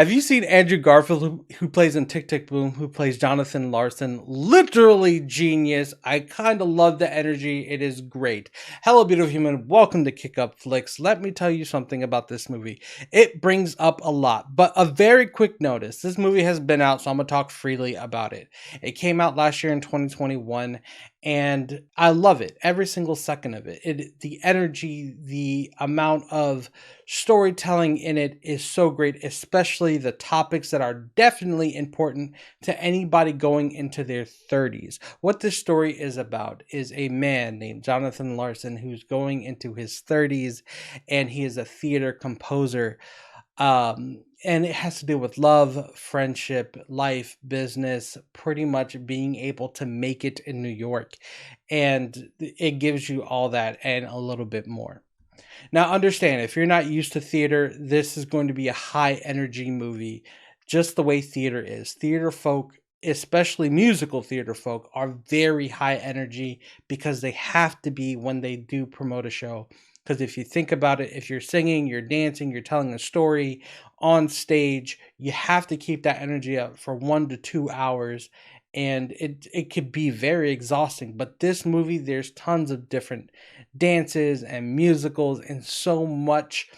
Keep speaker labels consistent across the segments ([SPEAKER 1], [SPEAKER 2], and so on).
[SPEAKER 1] Have you seen Andrew Garfield, who plays in Tick Tick Boom, who plays Jonathan Larson? Literally genius. I kind of love the energy. It is great. Hello, beautiful human. Welcome to Kick Up Flicks. Let me tell you something about this movie. It brings up a lot, but a very quick notice. This movie has been out, so I'm going to talk freely about it. It came out last year in 2021, and I love it. Every single second of it. The energy, the amount of storytelling in it is so great, especially the topics that are definitely important to anybody going into their 30s. What this story is about is a man named Jonathan Larson who's going into his 30s, and he is a theater composer. And it has to do with love, friendship, life, business, pretty much being able to make it in New York. And it gives you all that and a little bit more. Now, understand, if you're not used to theater, this is going to be a high energy movie, just the way theater is. Theater folk, especially musical theater folk, are very high energy because they have to be when they do promote a show. Because if you think about it, if you're singing, you're dancing, you're telling a story on stage, you have to keep that energy up for 1 to 2 hours. And it could be very exhausting. But this movie, there's tons of different dances and musicals and so much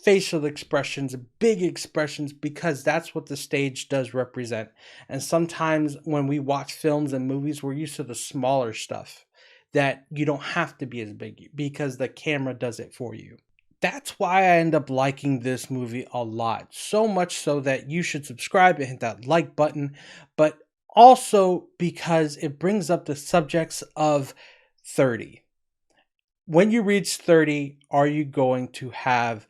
[SPEAKER 1] facial expressions, big expressions, because that's what the stage does represent. And sometimes when we watch films and movies, we're used to the smaller stuff that you don't have to be as big because the camera does it for you. That's why I end up liking this movie a lot. So much so that you should subscribe and hit that like button. But also because it brings up the subjects of 30. When you reach 30, are you going to have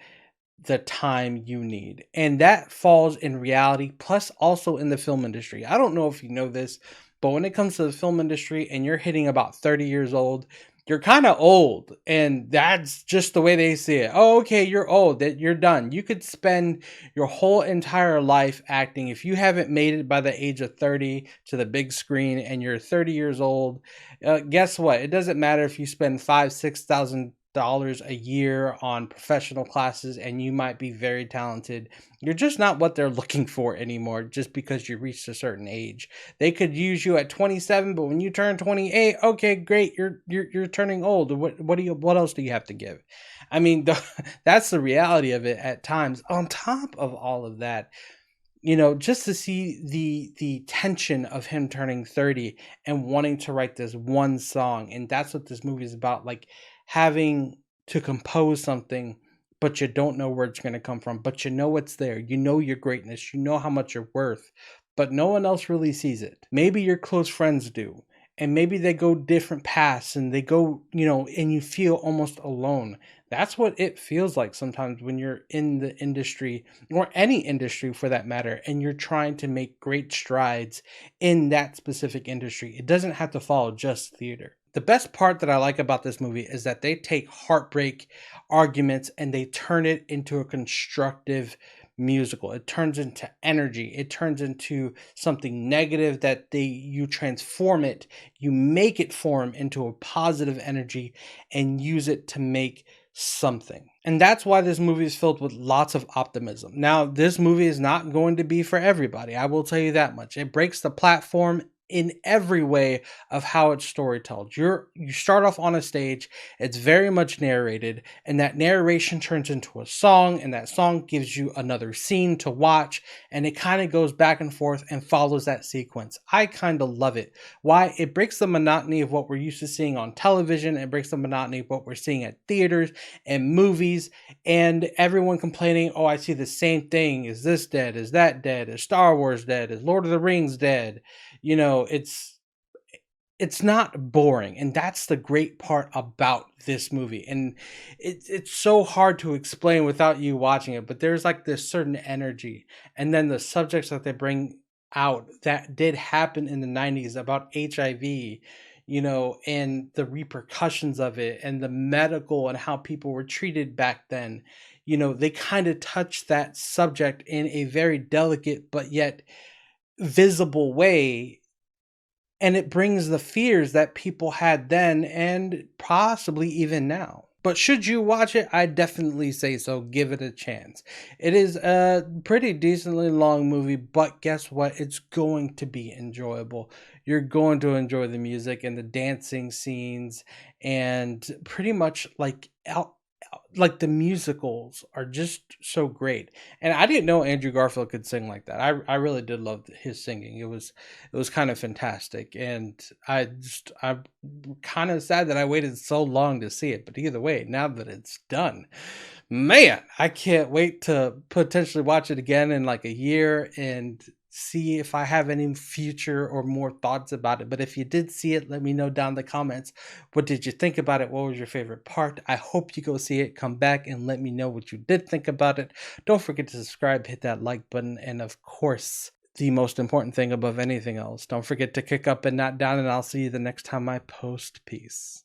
[SPEAKER 1] the time you need? And that falls in reality, plus also in the film industry. I don't know if you know this, but when it comes to the film industry and you're hitting about 30 years old, you're kind of old, and that's just the way they see it. Oh, okay, you're old, that you're done. You could spend your whole entire life acting. If you haven't made it by the age of 30 to the big screen and you're 30 years old, guess what? It doesn't matter if you spend $5,000-$6,000 a year on professional classes and you might be very talented. You're just not what they're looking for anymore just because you reached a certain age. They could use you at 27, but when you turn 28, okay, great, you're turning old. What else do you have to give? I mean, that's the reality of it at times. On top of all of that, just to see the tension of him turning 30 and wanting to write this one song, and that's what this movie is about, like having to compose something, but you don't know where it's going to come from, but you know it's there. You know your greatness. You know how much you're worth, but no one else really sees it. Maybe your close friends do, and maybe they go different paths and they go, and you feel almost alone. That's what it feels like sometimes when you're in the industry, or any industry for that matter, and you're trying to make great strides in that specific industry. It doesn't have to follow just theater. The best part that I like about this movie is that they take heartbreak arguments and they turn it into a constructive musical. It turns into energy. It turns into something negative that you transform it, you make it form into a positive energy and use it to make something. And that's why this movie is filled with lots of optimism. Now, this movie is not going to be for everybody. I will tell you that much. It breaks the platform in every way of how it's storytold. You start off on a stage, it's very much narrated, and that narration turns into a song, and that song gives you another scene to watch, and it kind of goes back and forth and follows that sequence. I kind of love it. Why? It breaks the monotony of what we're used to seeing on television. It breaks the monotony of what we're seeing at theaters and movies, and everyone complaining, oh, I see the same thing. Is this dead? Is that dead? Is Star Wars dead? Is Lord of the Rings dead? It's not boring, and that's the great part about this movie. And it's so hard to explain without you watching it, but there's like this certain energy, and then the subjects that they bring out that did happen in the 90s about HIV, and the repercussions of it, and the medical and how people were treated back then. They kind of touch that subject in a very delicate but yet visible way, and it brings the fears that people had then and possibly even now. But should you watch it, I definitely say so. Give it a chance. It is a pretty decently long movie, but guess what? It's going to be enjoyable. You're going to enjoy the music and the dancing scenes, and pretty much like the musicals are just so great. And I didn't know Andrew Garfield could sing like that. I really did love his singing. It was kind of fantastic. And I'm kind of sad that I waited so long to see it. But either way, now that it's done, man, I can't wait to potentially watch it again in like a year and see if I have any future or more thoughts about it. But if you did see it, let me know down in the comments. What did you think about it? What was your favorite part? I hope you go see it. Come back and let me know what you did think about it. Don't forget to subscribe, hit that like button, and of course, the most important thing above anything else, don't forget to kick up and not down, and I'll see you the next time I post. Peace.